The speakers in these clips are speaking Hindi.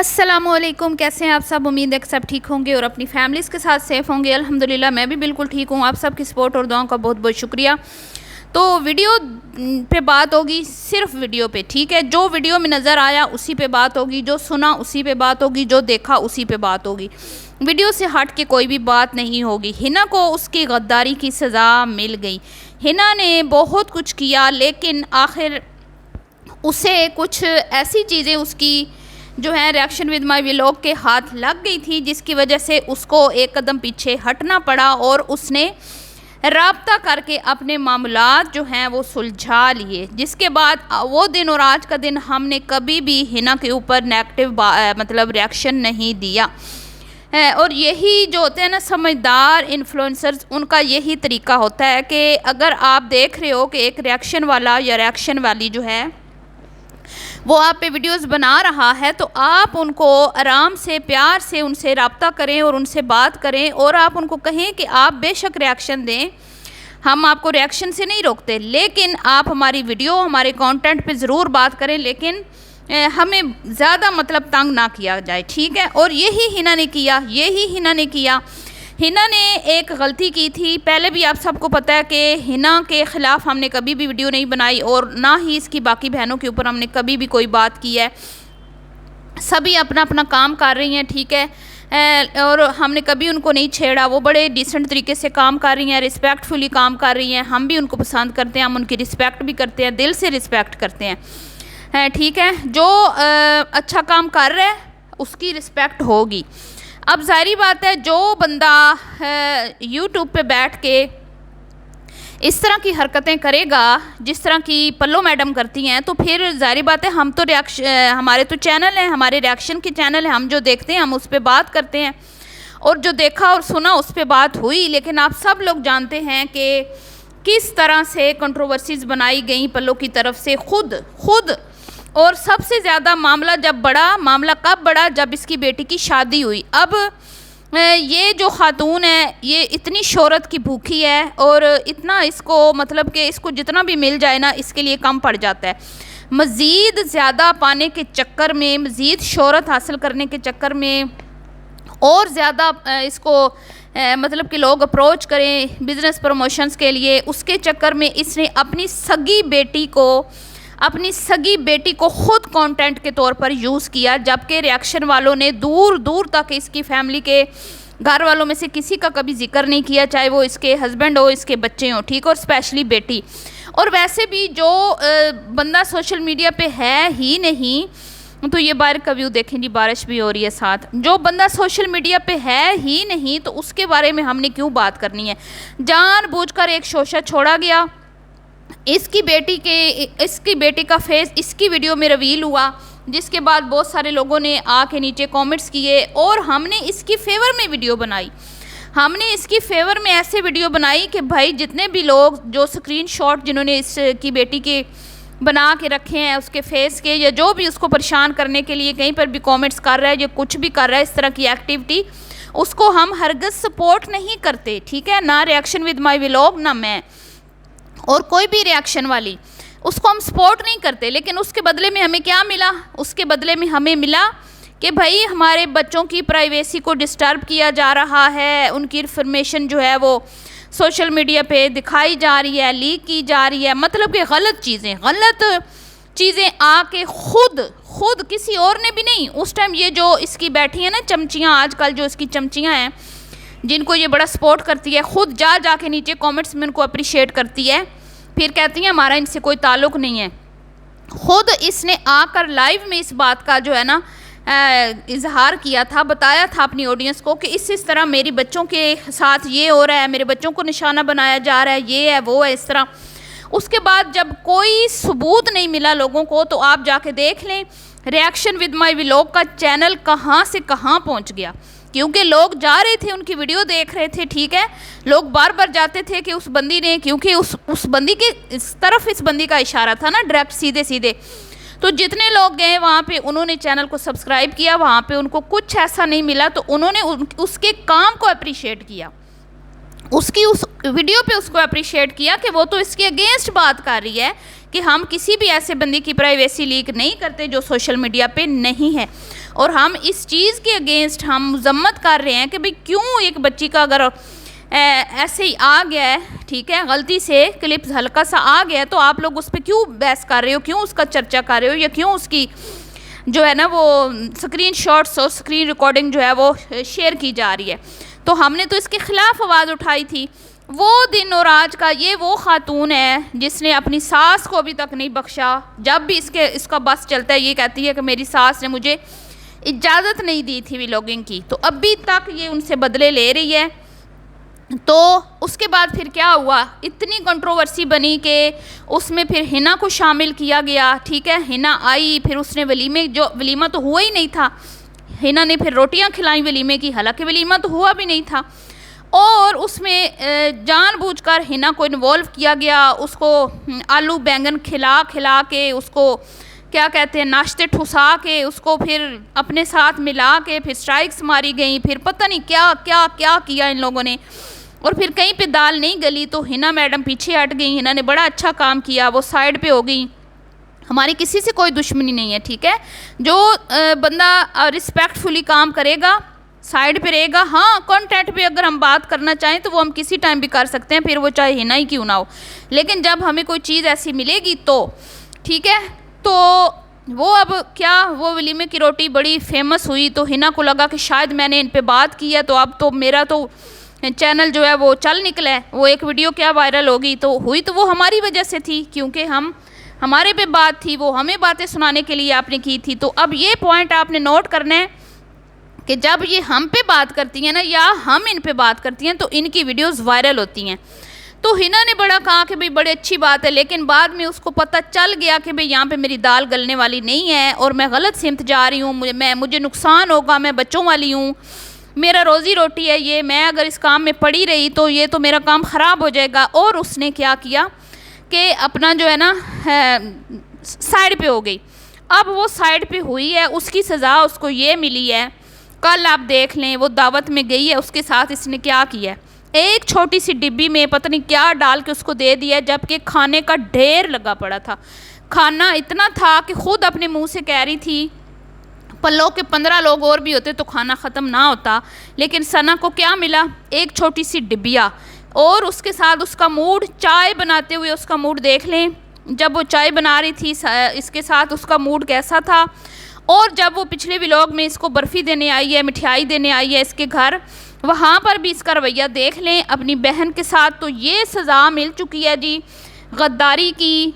अस्सलामुअलैकुम, कैसे हैं आप सब। उम्मीद है कि सब ठीक होंगे और अपनी फैमिलीज़ के साथ सेफ़ होंगे। अल्हम्दुलिल्लाह मैं भी बिल्कुल ठीक हूँ। आप सब की सपोर्ट और दुआओं का बहुत बहुत शुक्रिया। तो वीडियो पे बात होगी, सिर्फ वीडियो पे, ठीक है। जो वीडियो में नज़र आया उसी पे बात होगी, जो सुना उसी पे बात होगी, जो देखा उसी पे बात होगी। वीडियो से हट के कोई भी बात नहीं होगी। हिना को उसकी गद्दारी की सज़ा मिल गई। हिना ने बहुत कुछ किया, लेकिन आखिर उसे कुछ ऐसी चीज़ें उसकी जो है रिएक्शन विद माय व्लॉग के हाथ लग गई थी, जिसकी वजह से उसको एक कदम पीछे हटना पड़ा और उसने राब्ता करके अपने मामलात जो हैं वो सुलझा लिए। जिसके बाद वो दिन और आज का दिन हमने कभी भी हिना के ऊपर नेगेटिव मतलब रिएक्शन नहीं दिया और यही जो होते हैं ना समझदार इन्फ्लुएंसर्स, उनका यही तरीका होता है कि अगर आप देख रहे हो कि एक रिएक्शन वाला या रिएक्शन वाली जो है वो आप पे वीडियोस बना रहा है, तो आप उनको आराम से प्यार से उनसे रब्ता करें और उनसे बात करें और आप उनको कहें कि आप बेशक रिएक्शन दें, हम आपको रिएक्शन से नहीं रोकते, लेकिन आप हमारी वीडियो हमारे कंटेंट पे ज़रूर बात करें, लेकिन हमें ज़्यादा मतलब तंग ना किया जाए, ठीक है। और यही हिना ने किया। हिना ने एक गलती की थी। पहले भी आप सबको पता है कि हिना के ख़िलाफ़ हमने कभी भी वीडियो नहीं बनाई और ना ही इसकी बाकी बहनों के ऊपर हमने कभी भी कोई बात की है। सभी अपना अपना काम कर रही हैं, ठीक है, और हमने कभी उनको नहीं छेड़ा। वो बड़े डिसेंट तरीके से काम कर रही हैं, रिस्पेक्टफुली काम कर रही हैं। हम भी उनको पसंद करते हैं, हम उनकी रिस्पेक्ट भी करते हैं, दिल से रिस्पेक्ट करते हैं, ठीक है। जो अच्छा काम कर रहा है उसकी रिस्पेक्ट होगी। अब ज़ाहिरी बात है, जो बंदा यूट्यूब पे बैठ के इस तरह की हरकतें करेगा जिस तरह की पल्लो मैडम करती हैं, तो फिर ज़ाहिरी बात है हम तो हमारे तो चैनल हैं, हमारे रिएक्शन के चैनल हैं, हम जो देखते हैं हम उस पर बात करते हैं और जो देखा और सुना उस पर बात हुई। लेकिन आप सब लोग जानते हैं कि किस तरह से कंट्रोवर्सीज़ बनाई गई पल्लो की तरफ से खुद और सबसे ज़्यादा मामला कब बढ़ा, जब इसकी बेटी की शादी हुई। अब ये जो ख़ातून है ये इतनी शोहरत की भूखी है और इतना इसको मतलब कि इसको जितना भी मिल जाए ना इसके लिए कम पड़ जाता है। मज़ीद ज़्यादा पाने के चक्कर में, मज़ीद शोहरत हासिल करने के चक्कर में और ज़्यादा इसको मतलब कि लोग अप्रोच करें बिज़नेस प्रमोशंस के लिए, उसके चक्कर में इसने अपनी सगी बेटी को ख़ुद कंटेंट के तौर पर यूज़ किया, जबकि रिएक्शन वालों ने दूर दूर तक इसकी फैमिली के घर वालों में से किसी का कभी जिक्र नहीं किया, चाहे वो इसके हस्बैंड हो, इसके बच्चे हों, ठीक, और स्पेशली बेटी। और वैसे भी जो बंदा सोशल मीडिया पे है ही नहीं, तो ये बाहर का व्यू देखें जी, बारिश भी हो रही है साथ। जो बंदा सोशल मीडिया पे है ही नहीं तो उसके बारे में हमने क्यों बात करनी है। जानबूझकर एक शोशा छोड़ा गया, इसकी बेटी का फेस इसकी वीडियो में रिवील हुआ, जिसके बाद बहुत सारे लोगों ने आके नीचे कमेंट्स किए और हमने इसकी फेवर में वीडियो बनाई। हमने इसकी फेवर में ऐसे वीडियो बनाई कि भाई जितने भी लोग जो स्क्रीनशॉट जिन्होंने इसकी बेटी के बना के रखे हैं उसके फेस के, या जो भी उसको परेशान करने के लिए कहीं पर भी कमेंट्स कर रहा है या कुछ भी कर रहा है इस तरह की एक्टिविटी, उसको हम हरगिज़ सपोर्ट नहीं करते, ठीक है। ना रिएक्शन विद माय व्लॉग, ना मैं और कोई भी रिएक्शन वाली, उसको हम सपोर्ट नहीं करते। लेकिन उसके बदले में हमें क्या मिला? उसके बदले में हमें मिला कि भाई हमारे बच्चों की प्राइवेसी को डिस्टर्ब किया जा रहा है, उनकी इन्फॉर्मेशन जो है वो सोशल मीडिया पे दिखाई जा रही है, लीक की जा रही है। मतलब कि गलत चीज़ें आके खुद किसी और ने भी नहीं, उस टाइम ये जो इसकी बैठी है ना चमचियाँ, आजकल जो इसकी चमचियाँ हैं जिनको ये बड़ा सपोर्ट करती है, खुद जाके नीचे कमेंट्स में उनको अप्रिशिएट करती है, फिर कहती है हमारा इनसे कोई ताल्लुक़ नहीं है। खुद इसने आकर लाइव में इस बात का जो है ना इजहार किया था, बताया था अपनी ऑडियंस को कि इस तरह मेरे बच्चों के साथ ये हो रहा है, मेरे बच्चों को निशाना बनाया जा रहा है, ये है वो है, इस तरह। उसके बाद जब कोई सबूत नहीं मिला लोगों को, तो आप जाके देख लें रिएक्शन विद माय व्लॉग का चैनल कहाँ से कहाँ पहुँच गया, क्योंकि लोग जा रहे थे, उनकी वीडियो देख रहे थे, ठीक है। लोग बार बार जाते थे कि उस बंदी ने, क्योंकि उस बंदी के इस तरफ इस बंदी का इशारा था ना डायरेक्ट सीधे, तो जितने लोग गए वहाँ पे उन्होंने चैनल को सब्सक्राइब किया, वहाँ पे उनको कुछ ऐसा नहीं मिला, तो उन्होंने उसके काम को अप्रिशिएट किया, उसकी उस वीडियो पे उसको अप्रिशिएट किया कि वो तो इसके अगेंस्ट बात कर रही है कि हम किसी भी ऐसे बंदी की प्राइवेसी लीक नहीं करते जो सोशल मीडिया पे नहीं है। और हम इस चीज़ के अगेंस्ट हम मजम्मत कर रहे हैं कि भाई क्यों एक बच्ची का अगर ऐसे ही आ गया है, ठीक है, गलती से क्लिप्स हल्का सा आ गया है, तो आप लोग उस पर क्यों बहस कर रहे हो, क्यों उसका चर्चा कर रहे हो, या क्यों उसकी जो है ना वो स्क्रीन शॉट्स और स्क्रीन रिकॉर्डिंग जो है वो शेयर की जा रही है। तो हमने तो इसके ख़िलाफ़ आवाज़ उठाई थी। वो दिन और आज का ये वो खातून है जिसने अपनी सास को अभी तक नहीं बख्शा। जब भी इसका बस चलता है ये कहती है कि मेरी सास ने मुझे इजाज़त नहीं दी थी व्लॉगिंग की, तो अभी तक ये उनसे बदले ले रही है। तो उसके बाद फिर क्या हुआ, इतनी कंट्रोवर्सी बनी कि उसमें फिर हिना को शामिल किया गया, ठीक है। हिना आई, फिर उसने वलीमा तो हुआ ही नहीं था, हिना ने फिर रोटियां खिलाई वलीमे की, हालांकि वलीमा तो हुआ भी नहीं था। और उसमें जानबूझकर हिना को इन्वॉल्व किया गया, उसको आलू बैंगन खिला खिला के, उसको क्या कहते हैं नाश्ते ठुसा के, उसको फिर अपने साथ मिला के फिर स्ट्राइक्स मारी गई, फिर पता नहीं क्या क्या क्या किया इन लोगों ने। और फिर कहीं पे दाल नहीं गली तो हिना मैडम पीछे हट गई। हिना ने बड़ा अच्छा काम किया, वो साइड पे हो गई। हमारी किसी से कोई दुश्मनी नहीं है, ठीक है। जो बंदा रिस्पेक्टफुली काम करेगा साइड पे रहेगा। हाँ, कंटेंट पे अगर हम बात करना चाहें तो वो हम किसी टाइम भी कर सकते हैं, फिर वो चाहे हिना ही क्यों ना हो। लेकिन जब हमें कोई चीज़ ऐसी मिलेगी तो ठीक है। तो वो अब क्या, वो वलीमे की रोटी बड़ी फेमस हुई तो हिना को लगा कि शायद मैंने इन पे बात की है तो अब तो मेरा तो चैनल जो है वो चल निकला है, वो एक वीडियो क्या वायरल होगी। तो हुई तो वो हमारी वजह से थी, क्योंकि हमारे पे बात थी, वो हमें बातें सुनाने के लिए आपने की थी। तो अब ये पॉइंट आपने नोट करना है कि जब ये हम पे बात करती हैं ना, या हम इन पे बात करती हैं, तो इनकी वीडियोस वायरल होती हैं। तो हिना ने बड़ा कहा कि भाई बड़ी अच्छी बात है, लेकिन बाद में उसको पता चल गया कि भाई यहाँ पे मेरी दाल गलने वाली नहीं है और मैं गलत सिमत जा रही हूँ, मुझे नुकसान होगा, मैं बच्चों वाली हूँ, मेरा रोज़ी रोटी है ये, मैं अगर इस काम में पड़ी रही तो ये तो मेरा काम ख़राब हो जाएगा। और उसने क्या किया कि अपना जो है ना साइड पे हो गई। अब वो साइड पे हुई है, उसकी सज़ा उसको ये मिली है। कल आप देख लें, वो दावत में गई है, उसके साथ इसने क्या किया, एक छोटी सी डिब्बी में पता नहीं क्या डाल के उसको दे दिया, जबकि खाने का ढेर लगा पड़ा था। खाना इतना था कि खुद अपने मुंह से कह रही थी पल्लो के 15 लोग और भी होते तो खाना ख़त्म ना होता। लेकिन सना को क्या मिला, एक छोटी सी डिब्बिया। और उसके साथ उसका मूड, चाय बनाते हुए उसका मूड देख लें, जब वो चाय बना रही थी इसके साथ उसका मूड कैसा था। और जब वो पिछले व्लॉग में इसको बर्फ़ी देने आई है, मिठाई देने आई है इसके घर, वहाँ पर भी इसका रवैया देख लें अपनी बहन के साथ। तो ये सज़ा मिल चुकी है जी गद्दारी की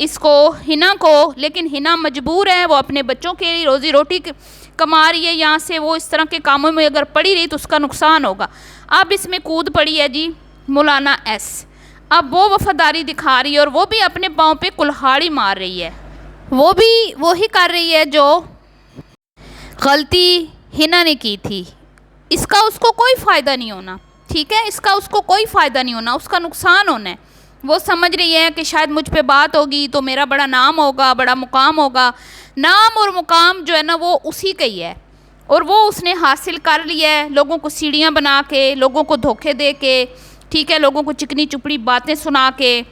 इसको, हिना को। लेकिन हिना मजबूर है, वो अपने बच्चों के लिए रोज़ी रोटी कमा रही है यहाँ से, वो इस तरह के कामों में अगर पड़ी रही तो उसका नुकसान होगा। अब इसमें कूद पड़ी है जी मौलाना एस। अब वो वफादारी दिखा रही है और वो भी अपने पाँव पे कुल्हाड़ी मार रही है, वो भी वही कर रही है जो गलती हिना ने की थी। इसका उसको कोई फ़ायदा नहीं होना, ठीक है, इसका उसको कोई फ़ायदा नहीं होना, उसका नुकसान होना है। वो समझ रही है कि शायद मुझ पे बात होगी तो मेरा बड़ा नाम होगा, बड़ा मुकाम होगा। नाम और मुकाम जो है ना वो उसी का ही है, और वो उसने हासिल कर लिया है लोगों को सीढ़ियाँ बना के, लोगों को धोखे दे के, ठीक है, लोगों को चिकनी चुपड़ी बातें सुना के,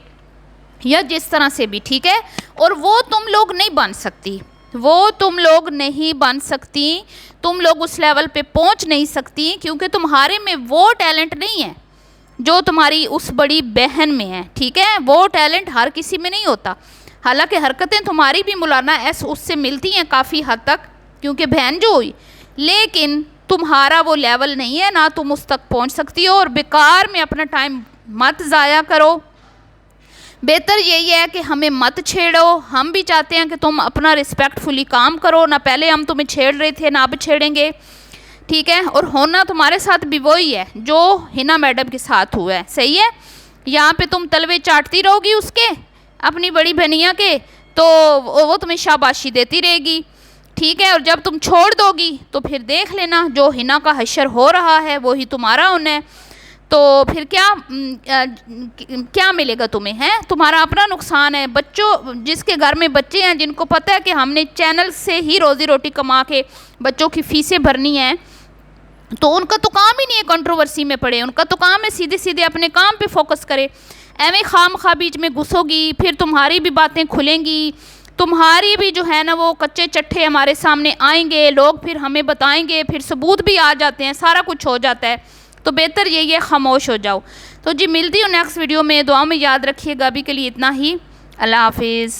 या जिस तरह से भी, ठीक है। और वो तुम लोग नहीं बन सकती, वो तुम लोग नहीं बन सकती, तुम लोग उस लेवल पे पहुंच नहीं सकती, क्योंकि तुम्हारे में वो टैलेंट नहीं है जो तुम्हारी उस बड़ी बहन में है, ठीक है। वो टैलेंट हर किसी में नहीं होता। हालांकि हरकतें तुम्हारी भी मौलाना एस उससे मिलती हैं काफ़ी हद तक, क्योंकि बहन जो हुई, लेकिन तुम्हारा वो लेवल नहीं है, ना तुम उस तक पहुंच सकती हो। और बेकार में अपना टाइम मत ज़ाया करो। बेहतर यही है कि हमें मत छेड़ो। हम भी चाहते हैं कि तुम अपना रिस्पेक्टफुली काम करो, ना पहले हम तुम्हें छेड़ रहे थे ना अब छेड़ेंगे, ठीक है। और होना तुम्हारे साथ भी वही है जो हिना मैडम के साथ हुआ है, सही है। यहाँ पे तुम तलवे चाटती रहोगी उसके, अपनी बड़ी बहनिया के, तो वो तुम्हें शाबाशी देती रहेगी, ठीक है। और जब तुम छोड़ दोगी तो फिर देख लेना जो हिना का हशर हो रहा है वो ही तुम्हारा होना है। तो फिर क्या मिलेगा तुम्हें, है तुम्हारा अपना नुकसान है। बच्चों, जिसके घर में बच्चे हैं, जिनको पता है कि हमने चैनल से ही रोज़ी रोटी कमा के बच्चों की फ़ीसें भरनी है, तो उनका तो काम ही नहीं है कंट्रोवर्सी में पड़े। उनका तो काम है सीधे सीधे अपने काम पे फोकस करे। एवं खाम खा बीच में घुसोगी, फिर तुम्हारी भी बातें खुलेंगी तुम्हारी भी जो है ना वो कच्चे चट्टे हमारे सामने आएंगे, लोग फिर हमें बताएंगे, फिर सबूत भी आ जाते हैं, सारा कुछ हो जाता है। तो बेहतर यही है खामोश हो जाओ। तो जी मिलती हूँ नेक्स्ट वीडियो में, दुआ में याद रखिएगा। अभी के लिए इतना ही, अल्लाह हाफिज़।